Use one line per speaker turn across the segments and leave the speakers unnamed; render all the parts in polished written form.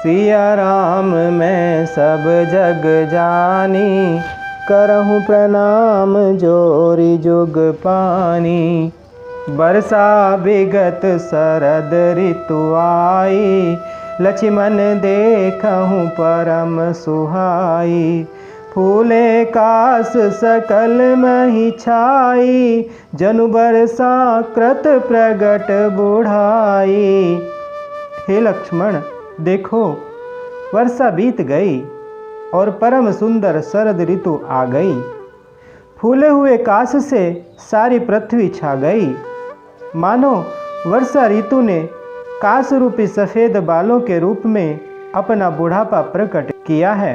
सिया राम मैं सब जग जानी, करहूँ प्रणाम जोरी जुग पानी। बरसा बिगत शरद ऋतु आई, लक्ष्मण देखहूँ परम सुहाई। फूले कास सकल मही छाई, जनु बरसा कृत प्रगट बुढ़ाई। हे लक्ष्मण देखो, वर्षा बीत गई और परम सुंदर शरद ऋतु आ गई। फूले हुए काश से सारी पृथ्वी छा गई। मानो वर्षा ऋतु ने काश रूपी सफेद बालों के रूप में अपना बुढ़ापा प्रकट किया है।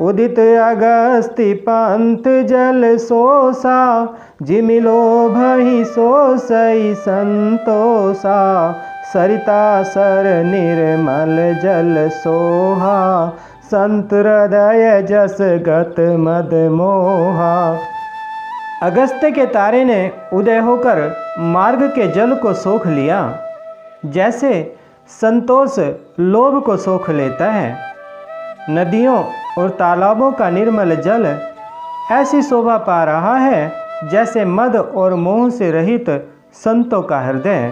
उदित अगस्ति पंत जल सोसा, जिमिलो भई सोसई संतोषा। सरिता सर निर्मल जल सोहा, संत हृदय जस गत मद मोहा। अगस्त्य के तारे ने उदय होकर मार्ग के जल को सोख लिया, जैसे संतोष लोभ को सोख लेता है। नदियों और तालाबों का निर्मल जल ऐसी शोभा पा रहा है जैसे मद और मोह से रहित संतों का हृदय।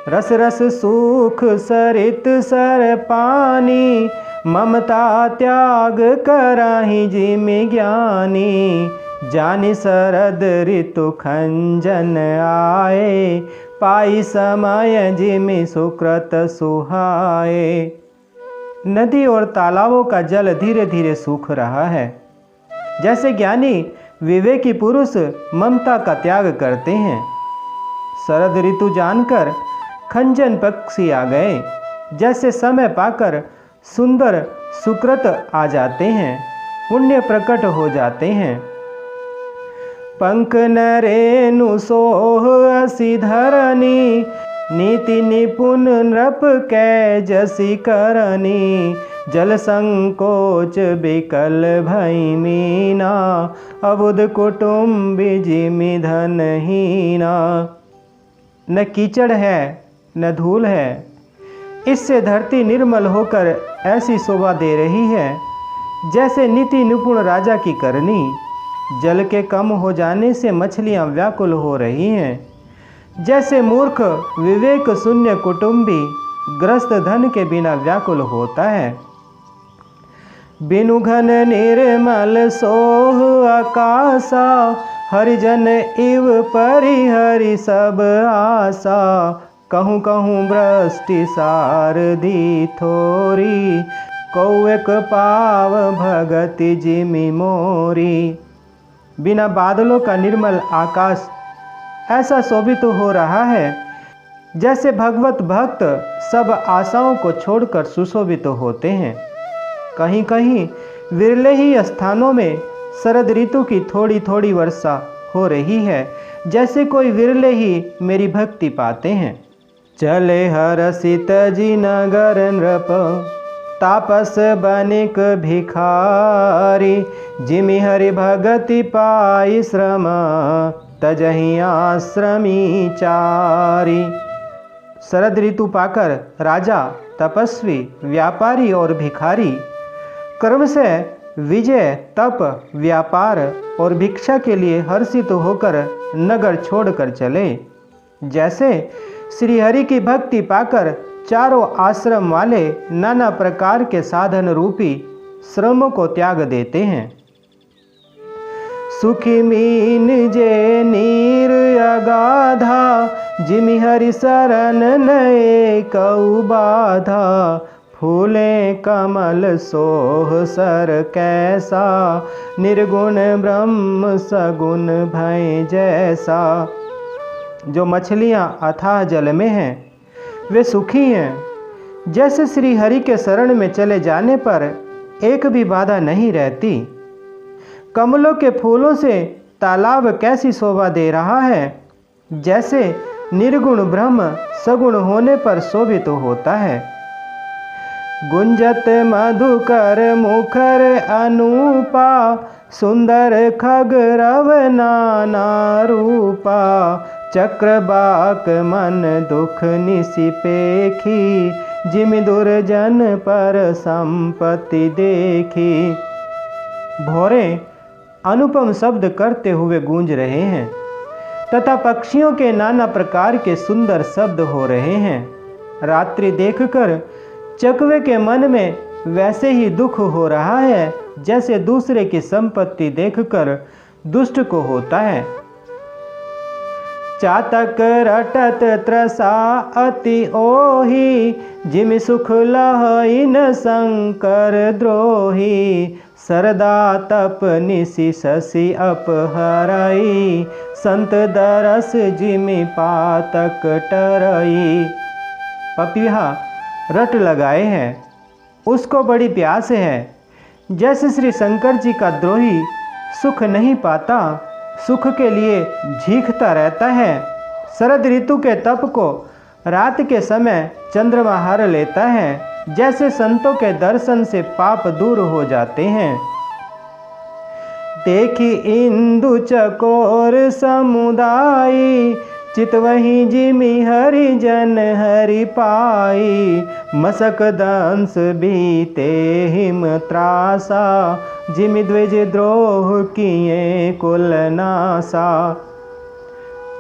रस रस सुख सरित सर पानी, ममता त्याग कराही जिमि ज्ञानी। जानि शरद ऋतु खंजन आए, पाई समय जिमि सुकृत सुहाए। नदी और तालाबों का जल धीरे धीरे सूख रहा है, जैसे ज्ञानी विवेकी पुरुष ममता का त्याग करते हैं। शरद ऋतु जानकर खंजन पक्षी आ गए, जैसे समय पाकर सुंदर सुकृत आ जाते हैं, पुण्य प्रकट हो जाते हैं। पंख नरेनु सोह असी धरनी, नीति निपुण नृप कै जसी करनी। जल संकोच बिकल भई मीना, अबुध कुटुम्बी जिमि धनहीना। न कीचड़ है न धूल है, इससे धरती निर्मल होकर ऐसी शोभा दे रही है जैसे नीति निपुण राजा की करनी। जल के कम हो जाने से मछलियां व्याकुल हो रही हैं, जैसे मूर्ख विवेक शून्य कुटुंबी ग्रस्त धन के बिना व्याकुल होता है। बिनु घन निर्मल सोह आकाशा, हरिजन इव परिहरि सब आशा। कहूँ कहूँ वृष्टि सारधि थोरी, कौएक पाव भगति जिमि मोरी। बिना बादलों का निर्मल आकाश ऐसा शोभित हो रहा है जैसे भगवत भक्त सब आशाओं को छोड़कर सुशोभित होते हैं। कहीं कहीं विरले ही स्थानों में शरद ऋतु की थोड़ी थोड़ी वर्षा हो रही है, जैसे कोई विरले ही मेरी भक्ति पाते हैं। चले हरषित जी नगर नृप, तापस बनिक भिखारी। जिमि हरि भगति पाई श्रम, तजहि आश्रमी चारी। शरद ऋतु पाकर राजा, तपस्वी, व्यापारी और भिखारी कर्म से विजय, तप, व्यापार और भिक्षा के लिए हर्षित होकर नगर छोड़कर चले। जैसे श्री हरि की भक्ति पाकर चारों आश्रम वाले नाना प्रकार के साधन रूपी श्रमों को त्याग देते हैं। सुखी मीन जे नीर अगाधा, जिमि हरि शरण नए कऊ बाधा। फूले कमल सोह सर कैसा, निर्गुण ब्रह्म सगुण भय जैसा। जो मछलियाँ अथाह जल में हैं वे सुखी हैं, जैसे श्री हरि के शरण में चले जाने पर एक भी बाधा नहीं रहती। कमलों के फूलों से तालाब कैसी शोभा दे रहा है, जैसे निर्गुण ब्रह्म सगुण होने पर शोभित होता है। गुंजत मधुकर मुखर अनूपा, सुंदर खगरव नाना रूपा। चक्रबाक मन दुख निसिपेखी, जिमि दुर्जन पर संपत्ति देखी। भौरे अनुपम शब्द करते हुए गूंज रहे हैं तथा पक्षियों के नाना प्रकार के सुंदर शब्द हो रहे हैं। रात्रि देखकर चकवे के मन में वैसे ही दुख हो रहा है जैसे दूसरे की संपत्ति देखकर दुष्ट को होता है। चातक रटत त्रसा अति ओही, जिमि सुख लहई न शंकर द्रोही। सरदा तप निशि शशि अपहरई, संत दरस जिमि पातक टरई। पपीहा रट लगाए हैं, उसको बड़ी प्यास है। जैसे श्री शंकर जी का द्रोही सुख नहीं पाता, सुख के लिए झींकता रहता है। शरद ऋतु के तप को रात के समय चंद्रमा हर लेता है। जैसे संतों के दर्शन से पाप दूर हो जाते हैं। देखी इंदु चकोर समुदायी, चितवही जिमि हरिजन हरि पाई। मसक दंस बीते हिम त्रासा, जिमि द्विज द्रोह किए कुल नासा।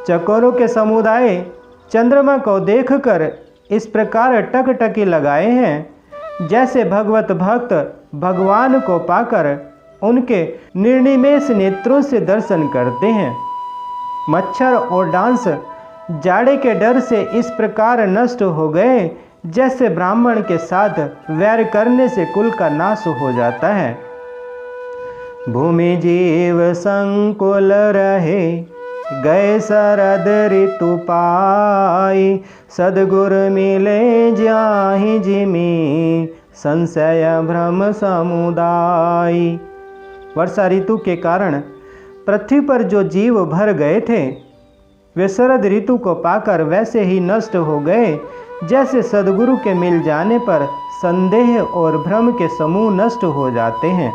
चकोरों के समुदाय चंद्रमा को देखकर इस प्रकार टकटकी लगाए हैं जैसे भगवत भक्त भगवान को पाकर उनके निर्निमेष नेत्रों से दर्शन करते हैं। मच्छर और डांस जाड़े के डर से इस प्रकार नष्ट हो गए जैसे ब्राह्मण के साथ वैर करने से कुल का नाश हो जाता है। भूमि जीव संकुल रहे, गए शरद ऋतु पाई। सदगुर मिले जाहि जिमि, संशय भ्रम समुदाय। वर्षा ऋतु के कारण पृथ्वी पर जो जीव भर गए थे वे शरद ऋतु को पाकर वैसे ही नष्ट हो गए जैसे सदगुरु के मिल जाने पर संदेह और भ्रम के समूह नष्ट हो जाते हैं।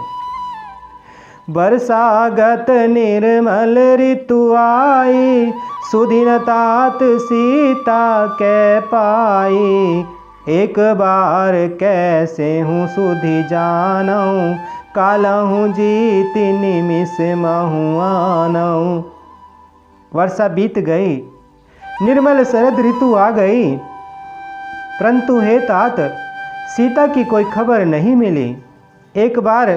बरसागत निर्मल ऋतु आई, सुदिन तात सीता कै पाई। एक बार कैसे हूँ सुधि जानऊँ, कालहूँ जीत निमिष महु आनऊँ। वर्षा बीत गई, निर्मल शरद ऋतु आ गई, परंतु हे तात सीता की कोई खबर नहीं मिली। एक बार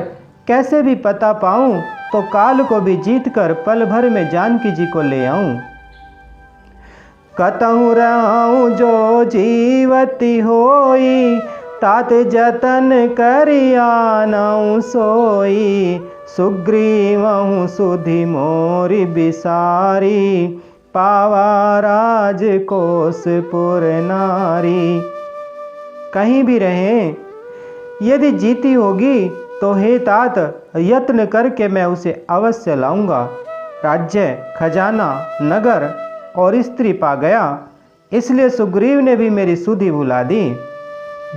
कैसे भी पता पाऊं तो काल को भी जीत कर पल भर में जानकी जी को ले आऊं। कतहु रहूं जो जीवती होई, तात जतन करि आनऊं सोई। सुग्रीवहु सुधि मोरि बिसारी, पावा राज कोसपुर नारी। कहीं भी रहें, यदि जीती होगी तो हे तात यत्न करके मैं उसे अवश्य लाऊंगा। राज्य, खजाना, नगर और स्त्री पा गया, इसलिए सुग्रीव ने भी मेरी सुधि बुला दी।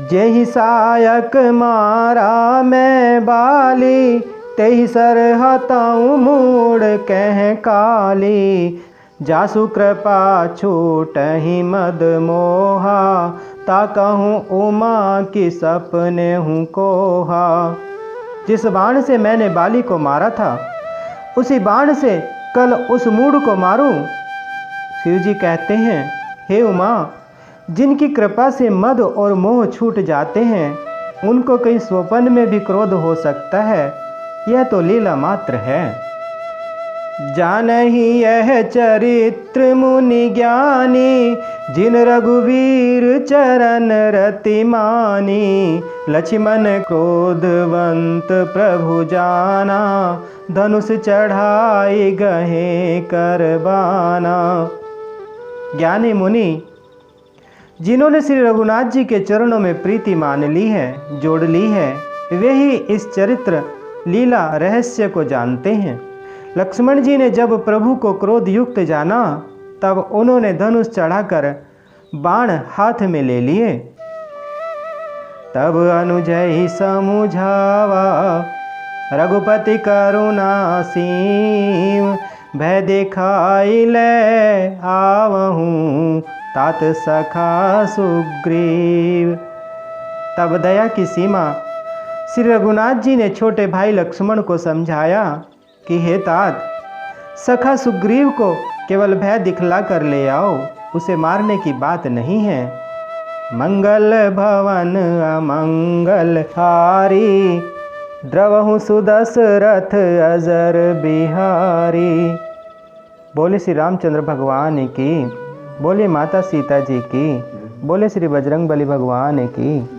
जेहि सायक मारा मैं बाली, तेहि सरहताऊँ मूड़ कह काली। जासु कृपा छूटहि मद मोहा, ताकहूँ उमा की सपने हूँ कोहा। जिस बाण से मैंने बाली को मारा था उसी बाण से कल उस मूढ़ को मारूं। शिव जी कहते हैं, हे उमा, जिनकी कृपा से मद और मोह छूट जाते हैं उनको कहीं स्वप्न में भी क्रोध हो सकता है, यह तो लीला मात्र है। जानहि यह चरित्र मुनि ज्ञानी, जिन रघुवीर चरण रति मानी। लक्ष्मण क्रोधवंत प्रभु जाना, धनुष चढ़ाई गहे करबाना। ज्ञानी मुनि जिन्होंने श्री रघुनाथ जी के चरणों में प्रीति मान ली है, जोड़ ली है, वे ही इस चरित्र लीला रहस्य को जानते हैं। लक्ष्मण जी ने जब प्रभु को क्रोध युक्त जाना तब उन्होंने धनुष चढ़ाकर बाण हाथ में ले लिए। तब अनुजहि समुझावा, रघुपति करुणा सीम। भय दिखाई ले आवहूँ, तात सखा सुग्रीव। तब दया की सीमा। श्री रघुनाथ जी ने छोटे भाई लक्ष्मण को समझाया कि हे तात, सखा सुग्रीव को केवल भय दिखला कर ले आओ, उसे मारने की बात नहीं है। मंगल भवन अमंगल हारी, द्रवहु सुदशरथ अजर बिहारी। बोले श्री रामचंद्र भगवान की, बोले माता सीता जी की, बोले श्री बजरंग बली भगवान की।